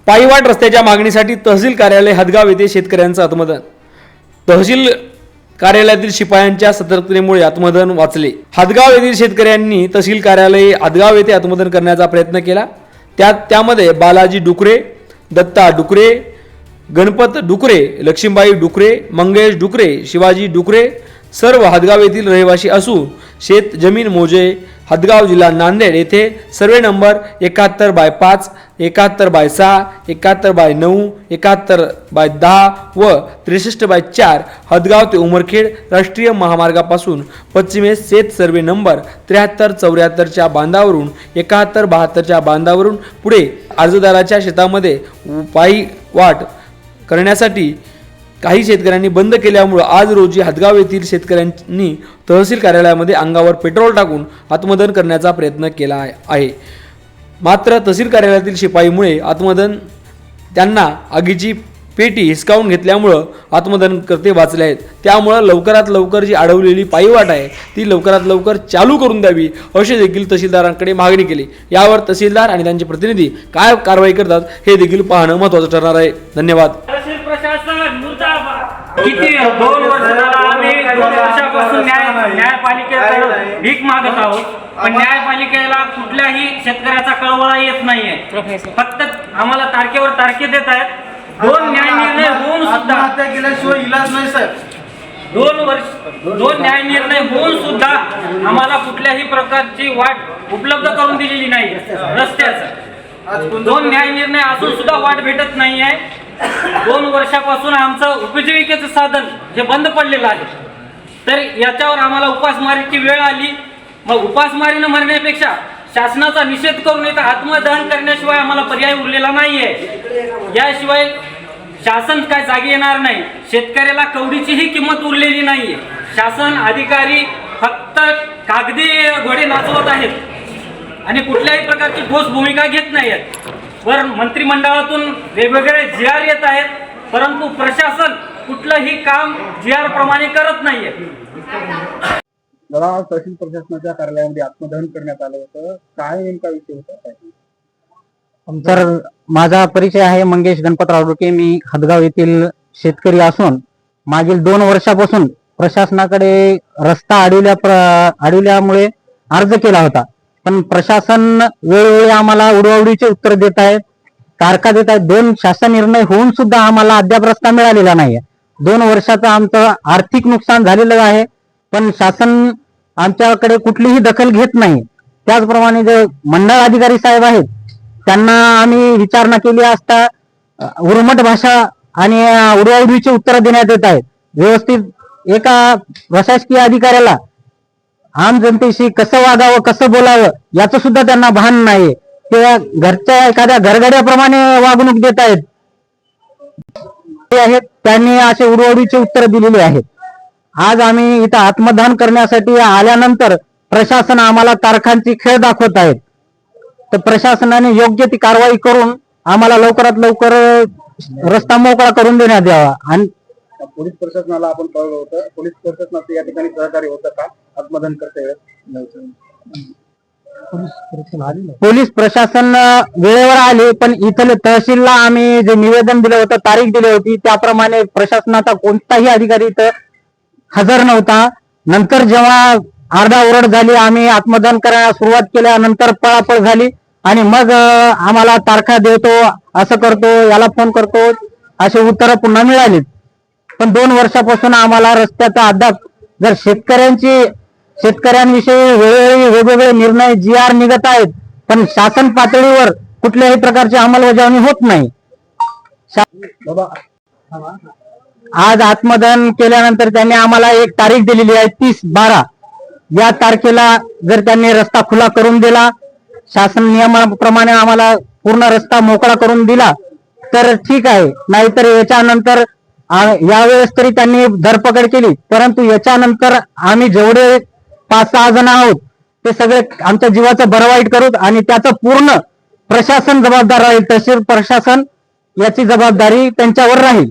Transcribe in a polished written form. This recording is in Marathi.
पायवाट रस्त्याच्या मागणीसाठी तहसील कार्यालय हदगाव येथे शेतकऱ्यांचं आत्मदहन। तहसील कार्यालयातील शिपायांच्या सतर्कतेमुळे आत्मदहन वाचले। हदगाव येथील शेतकऱ्यांनी तहसील कार्यालय हदगाव येथे आत्मदहन करण्याचा प्रयत्न केला। त्यामध्ये बालाजी डुकरे, दत्ता डुकरे, गणपत डुकरे, लक्ष्मीबाई डुकरे, मंगेश डुकरे, शिवाजी डुकरे सर्व हदगाव येथील रहिवासी असून शेत जमीन मोजे हदगाव जिल्हा नांदेड येथे सर्वे नंबर 71/5, 71/6, 71/9, 71/10 व 63/4 हदगाव ते उमरखेड राष्ट्रीय महामार्गापासून पश्चिमेस शेत सर्वे नंबर 73-74 बांधावरून 71-72 बांधावरून पुढे अर्जदाराच्या शेतामध्ये पायी वाट करण्यासाठी काही शेतकऱ्यांनी बंद केल्यामुळे आज रोजी हदगाव येथील शेतकऱ्यांनी तहसील कार्यालयामध्ये अंगावर पेट्रोल टाकून आत्मदहन करण्याचा प्रयत्न केला आहे। मात्र तहसील कार्यालयातील शिपाईमुळे आत्मदहन त्यांना आगीची पेटी हिसकावून घेतल्यामुळे आत्मदहनकर्ते वाचले आहेत। त्यामुळे लवकरात लवकर जी अडवलेली पायीवाट आहे ती लवकरात लवकर चालू करून द्यावी अशी देखील तहसीलदारांकडे मागणी केली। यावर तहसीलदार आणि त्यांचे प्रतिनिधी काय कारवाई करतात हे देखील पाहणं महत्त्वाचं ठरणार आहे। धन्यवाद। किती 2 वर्ष झाला आम्ही 2 वर्षापासून न्यायपालिकेकडे भीक मागत आहोत, पण न्यायपालिकेला कुठल्याही शेतकऱ्याचा कळवळा येत नाहीये। फक्त आम्हाला तारखेवर तारखे देत आहेत। 2 न्याय निर्णय होऊन सुद्धा आत्महत्या केल्याशिवाय इलाज नाही साहेब। 2 न्याय निर्णय होऊन सुद्धा आम्हाला कुठल्याही प्रकारची वाट उपलब्ध करून दिलेली नाही रस्त्याचं। 2 न्याय निर्णय असून सुद्धा वाट भेटत नाही आहे। 2 वर्षापासून आमचं उपजीविकेचं साधन हे बंद पडलेलं आहे, तर याच्यावर आम्हाला उपासमारीची वेळ आली। मग उपासमारीनं मरण्यापेक्षा शासनाचा निषेध करून इथं आत्मदहन करण्याशिवाय आम्हाला पर्याय उरलेला नाहीये। याशिवाय शासन काय जागी येणार नाही। शेतकऱ्याला कवडीचीही किंमत उरलेली नाहीये। शासन अधिकारी फक्त कागदी घोडे नाचवत आहेत आणि कुठल्याही प्रकारची ठोस भूमिका घेत नाहीत। वर मंत्रिमंडळातून वेगवेगळे GR येत आहेत, परंतु प्रशासन कुठलंही काम GR प्रमाणे करत नाहीये। तहसील प्रशासनाच्या कार्यालयामध्ये आत्मदहन करण्यात आलं होतं, काय नेमका विषय होता? तर माझा परिचय आहे मंगेश गणपतराव डुके। मी हदगाव येथील शेतकरी असून मागील 2 वर्षापासून प्रशासनाकडे रस्ता अडविल्यामुळे अर्ज केला होता, पण प्रशासन वेळोवेळी आम्हाला उडवाउडीचे उत्तर देत आहेत, तारखा देत आहेत। 2 शासन निर्णय होऊन सुद्धा आम्हाला अद्याप रस्ता मिळालेला नाहीये। 2 वर्षाचं आमचं आर्थिक नुकसान झालेलं आहे, पण शासन आमच्याकडे कुठलीही दखल घेत नाही। त्याचप्रमाणे जे मंडळ अधिकारी साहेब आहेत त्यांना आम्ही विचारणा केली असता उर्मट भाषा आणि उडवाउडीची उत्तर देण्यात येत आहेत। व्यवस्थित एका प्रशासकीय अधिकाऱ्याला आम जनतेशी कसं वागावं, कसं बोलावं याचं सुद्धा त्यांना भान नाही। ते घरच्या एखाद्या घरगड्याप्रमाणे वागणूक देत आहेत। त्यांनी असे उडवाउडीचे उत्तर दिलेले आहेत। आज आम्ही इथं आत्मदहन करण्यासाठी आल्यानंतर प्रशासन आम्हाला तारखांची खेळ दाखवत आहेत, तर प्रशासनाने योग्य ती कारवाई करून आम्हाला लवकरात लवकर रस्ता मोकळा करून देण्यात यावा। आणि पोलीस प्रशासनाला आपण कळवलं होतं, पोलीस प्रशासनाचं या ठिकाणी सहकार्य होतं का आत्मदहन करता येईल? पोलीस प्रशासन वेळेवर आले, पण इथले तहसीलला आम्ही जे निवेदन दिलं होतं, तारीख दिली होती त्याप्रमाणे प्रशासनाचा कोणताही अधिकारी इथं हजर नव्हता। नंतर जेव्हा आरडाओरड झाली, आम्ही आत्मदहन करायला सुरुवात केल्यानंतर पळापळ झाली आणि मग आम्हाला तारखा देतो, असं करतो, याला फोन करतो असे उत्तर पुन्हा मिळाली। पण 2 वर्षापासून आम्हाला रस्त्याचा अद्याप जर शेतकऱ्यांविषयी वेळोवेळी वेगवेगळे निर्णय GR निघत आहेत, पण शासन पातळीवर कुठल्याही प्रकारची अंमलबजावणी होत नाही। आज आत्मदहन केल्यानंतर त्यांनी आम्हाला एक तारीख दिलेली आहे 30/12। या तारखेला जर त्यांनी रस्ता खुला करून दिला, शासन नियमाप्रमाणे आम्हाला पूर्ण रस्ता मोकळा करून दिला तर ठीक आहे, नाहीतर याच्यानंतर यावेळेस तरी त्यांनी धरपकड केली, परंतु याच्यानंतर आम्ही जेवढे 5-6 जण आहोत ते सगळे आमच्या जीवाचं भरवाईट करू आणि त्याचं पूर्ण प्रशासन जबाबदार राहील। तहसील प्रशासन याची जबाबदारी त्यांच्यावर राहील।